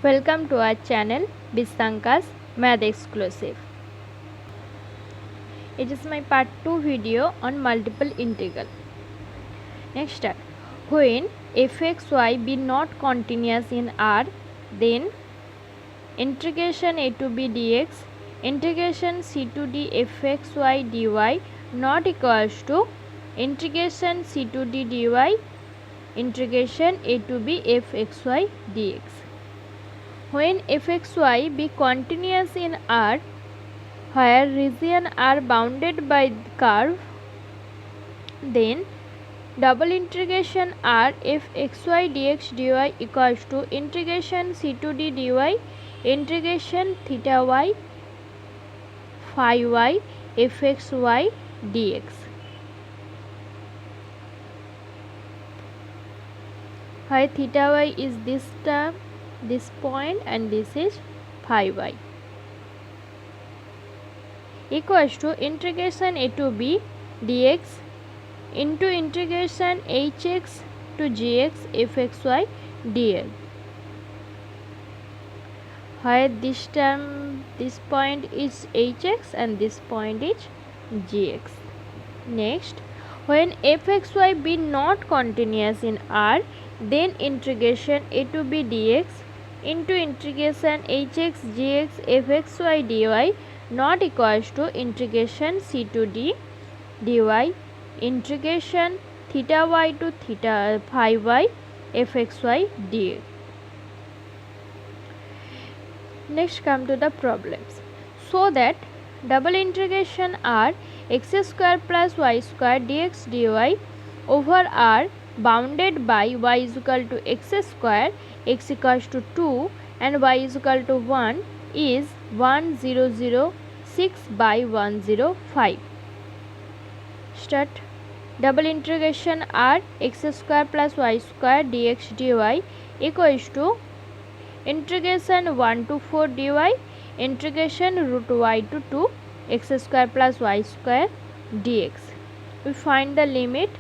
Welcome to our channel Biswanka's Math Exclusive. It is my part 2 video on multiple integral. Next step. When fxy be not continuous in R, then integration a to b dx, integration c to d fxy dy not equals to integration c to d dy, integration a to b fxy dx. When fxy be continuous in R, where region are bounded by curve, then double integration R fxy dx dy equals to integration c to d dy, integration theta y phi y fxy dx. Where theta y is this term, this point, and this is phi y, equals to integration a to b dx into integration hx to gx fxy dl, where this term, this point is hx and this point is gx. Next, when fxy be not continuous in R, then integration a to b dx into integration hx gx fxy dy not equals to integration c to d dy, integration theta y to theta phi y fxy dx. Next come to the problems. So that double integration R x square plus y square dx dy over R bounded by y is equal to x square, x equals to 2 and y is equal to 1 is 1006 by 105. Start. Double integration R x square plus y square dx dy equals to integration 1 to 4 dy, integration root y to 2 x square plus y square dx. We find the limit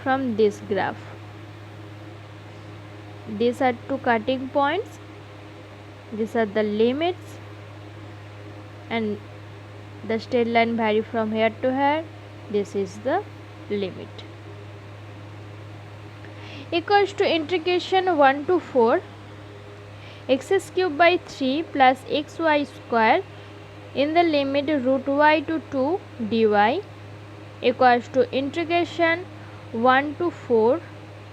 from this graph. These are two cutting points, these are the limits, and the straight line vary from here to here. This is the limit. Equals to integration 1 to 4 x cube by 3 plus xy square in the limit root y to 2 dy equals to integration 1 to 4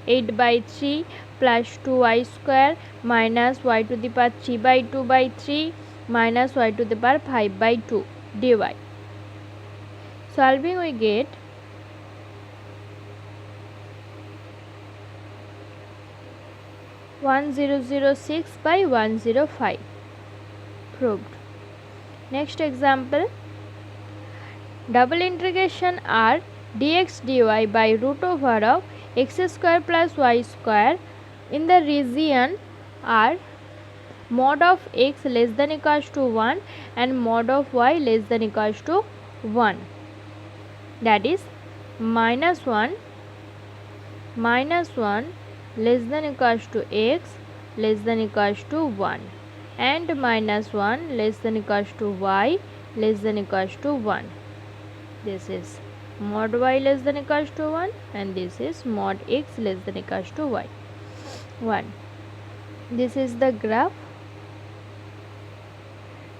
8 by 3 plus 2y square minus y to the power 3 by 2 by 3 minus y to the power 5 by 2 dy. Solving we get (1006 by 105). Proved. Next example. Double integration R dx dy by root over of x square plus y square in the region R mod of x less than equals to 1 and mod of y less than equals to 1, that is minus 1 less than equals to x less than equals to 1 and minus 1 less than equals to y less than equals to 1. This is mod y less than equals to 1 and this is mod x less than equals to y 1. This is the graph,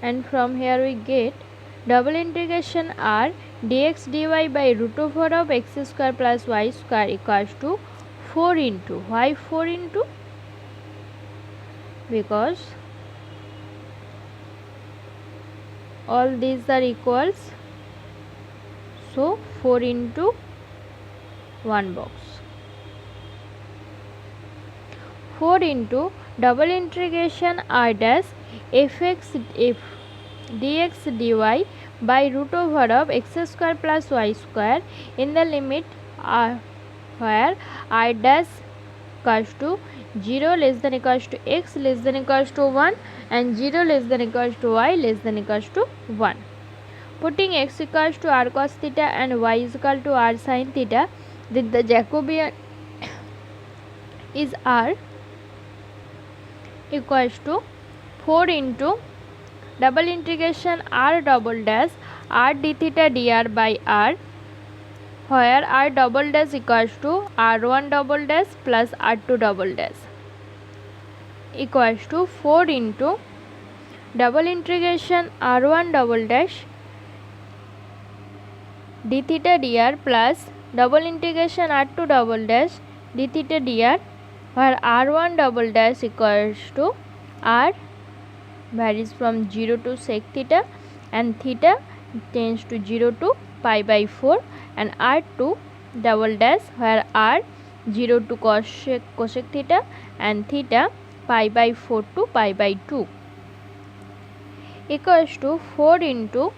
and from here we get double integration R dx dy by root over of x square plus y square equals to 4 into, why 4 into? Because all these are equals, so 4 into one box. 4 into double integration R dash fx f dx dy by root over of x square plus y square in the limit R where R dash equals to 0 less than equals to x less than equals to 1 and 0 less than equals to y less than equals to 1. Putting x equals to r cos theta and y is equal to r sin theta, then the Jacobian is r equals to 4 into double integration r double dash r d theta dr by r, where r double dash equals to r1 double dash plus r2 double dash equals to 4 into double integration r1 double dash d theta dr plus double integration r2 double dash d theta dr, where r1 double dash equals to r varies from 0 to sec theta and theta tends to 0 to pi by 4, and r2 double dash where r 0 to cosec theta and theta pi by 4 to pi by 2 equals to 4 into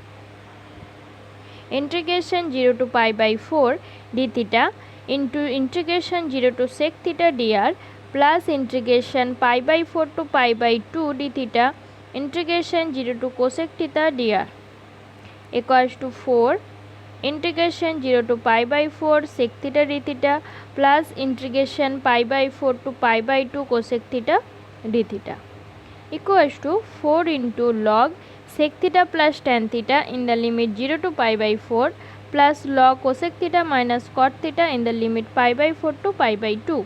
integration 0 to pi by 4 d theta into integration 0 to sec theta dr plus integration pi by 4 to pi by 2 d theta integration 0 to cosec theta dr equals to 4 integration 0 to pi by 4 sec theta d theta plus integration pi by 4 to pi by 2 cosec theta d theta equals to 4 into log sec theta plus tan theta in the limit 0 to pi by 4 plus log cosec theta minus cot theta in the limit pi by 4 to pi by 2.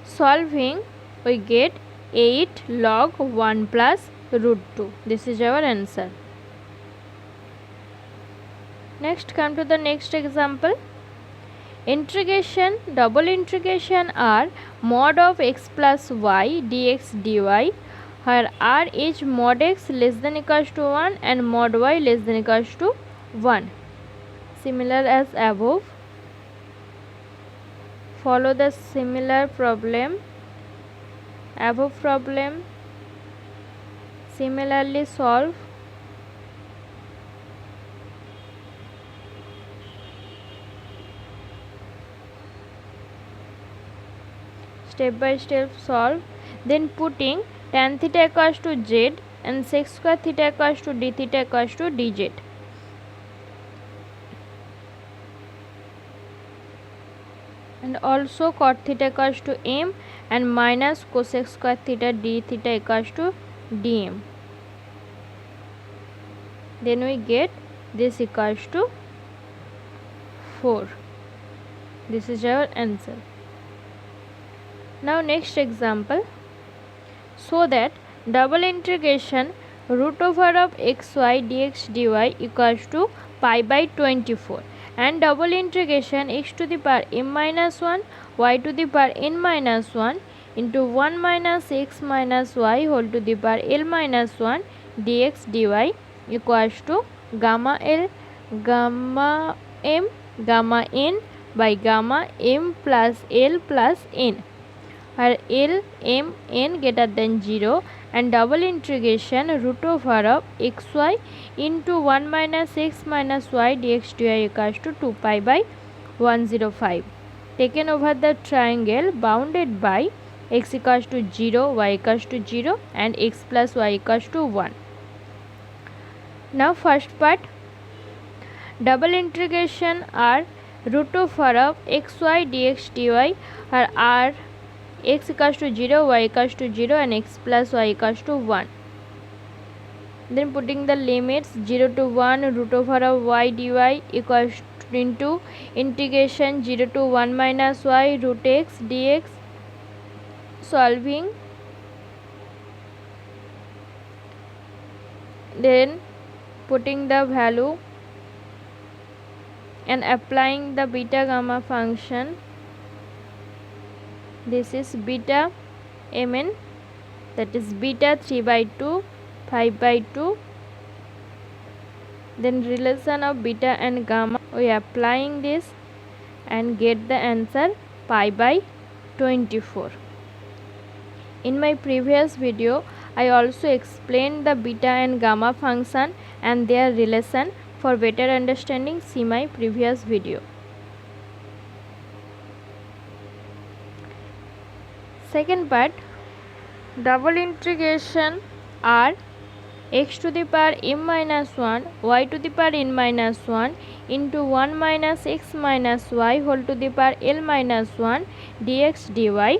Solving, we get 8 log 1 plus root 2. This is our answer. Next, come to the next example. Integration double integration r mod of x plus y dx dy, where r is mod x less than equals to 1 and mod y less than equals to 1. Similar as above. Follow the similar problem. Above problem similarly solve. Step by step solve. Then putting tan theta equals to z and sec square theta equals to d theta equals to dz. And also cot theta equals to m and minus cosec square theta d theta equals to dm. Then we get this equals to 4. This is our answer. Now next example. So that double integration root over of xy dx dy equals to pi by 24 and double integration x to the power m minus 1 y to the power n minus 1 into 1 minus x minus y whole to the power l minus 1 dx dy equals to gamma l gamma m gamma n by gamma m plus l plus n, where l m n greater than 0 and double integration root over of xy into 1 minus x minus y dx dy equals to 2 pi by 105 taken over the triangle bounded by x equals to 0, y equals to 0 and x plus y equals to 1. Now first part, double integration r root over of xy dx dy, where r x equals to 0, y equals to 0 and x plus y equals to 1. Then putting the limits 0 to 1 root over of y dy equals to into integration 0 to 1 minus y root x dx. Solving, then putting the value and applying the beta gamma function. This is beta mn, that is beta 3 by 2 5 by 2. Then relation of beta and gamma, we are applying this and get the answer pi by 24. In my previous video I also explained the beta and gamma function and their relation. For better understanding, see my previous video. Second part, double integration r x to the power m minus 1 y to the power n minus 1 into 1 minus x minus y whole to the power l minus 1 dx dy.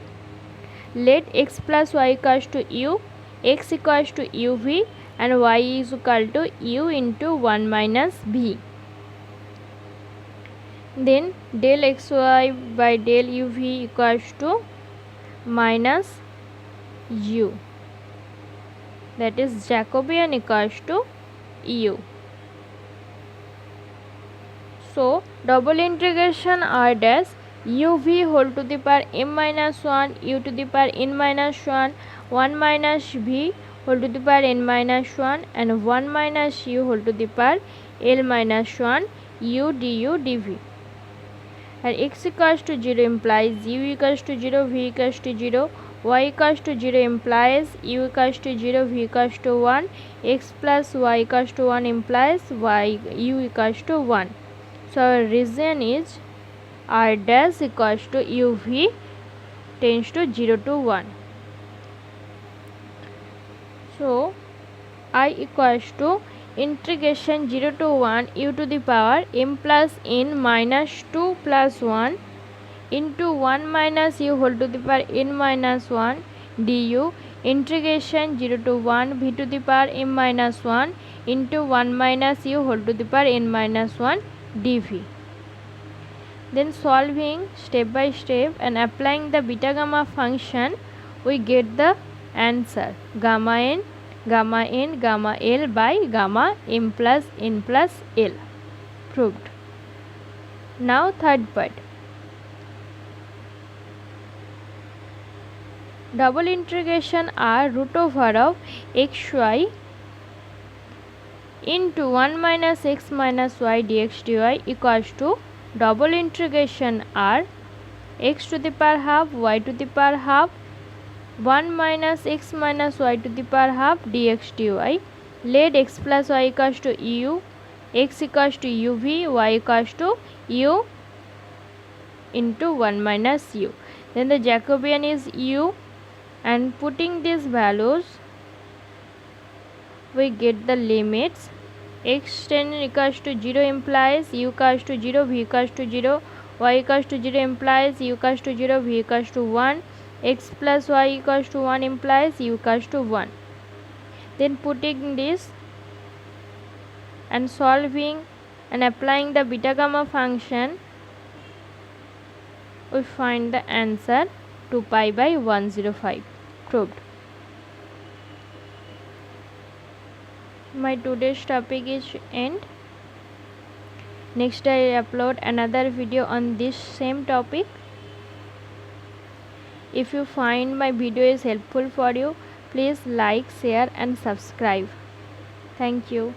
Let x plus y equals to u, x equals to uv and y is equal to u into 1 minus v. Then del xy by del uv equals to minus u, that is Jacobian equals to u. So double integration r dash uv whole to the power m minus 1 u to the power n minus 1 1 minus v whole to the power n minus 1 and 1 minus u whole to the power l minus 1 u du dv. And x equals to 0 implies u equals to 0, v equals to 0, y equals to 0 implies u equals to 0, v equals to 1, x plus y equals to 1 implies u equals to 1. So our reason is r dash equals to uv tends to 0 to 1. So I equals to integration 0 to 1 u to the power m plus n minus 2 plus 1 into 1 minus u whole to the power n minus 1 du integration 0 to 1 v to the power m minus 1 into 1 minus u whole to the power n minus 1 dv. Then solving step by step and applying the beta gamma function, we get the answer gamma n gamma l by gamma m plus n plus l. Proved. Now third part. Double integration r root over of xy into 1 minus x minus y dx dy equals to double integration r x to the power half y to the power half 1 minus x minus y to the power half dx dy. Let x plus y equals to u, x equals to uv, y equals to u into 1 minus u. Then the Jacobian is u, and putting these values we get the limits. X equals to 0 implies u equals to 0, v equals to 0, y equals to 0 implies u equals to 0, v equals to 1, x plus y equals to 1 implies u equals to 1. Then putting this and solving and applying the beta gamma function, we find the answer 2 pi by 105. Proved. My today's topic is end. Next I upload another video on this same topic. If you find my video is helpful for you, please like, share and subscribe. Thank you.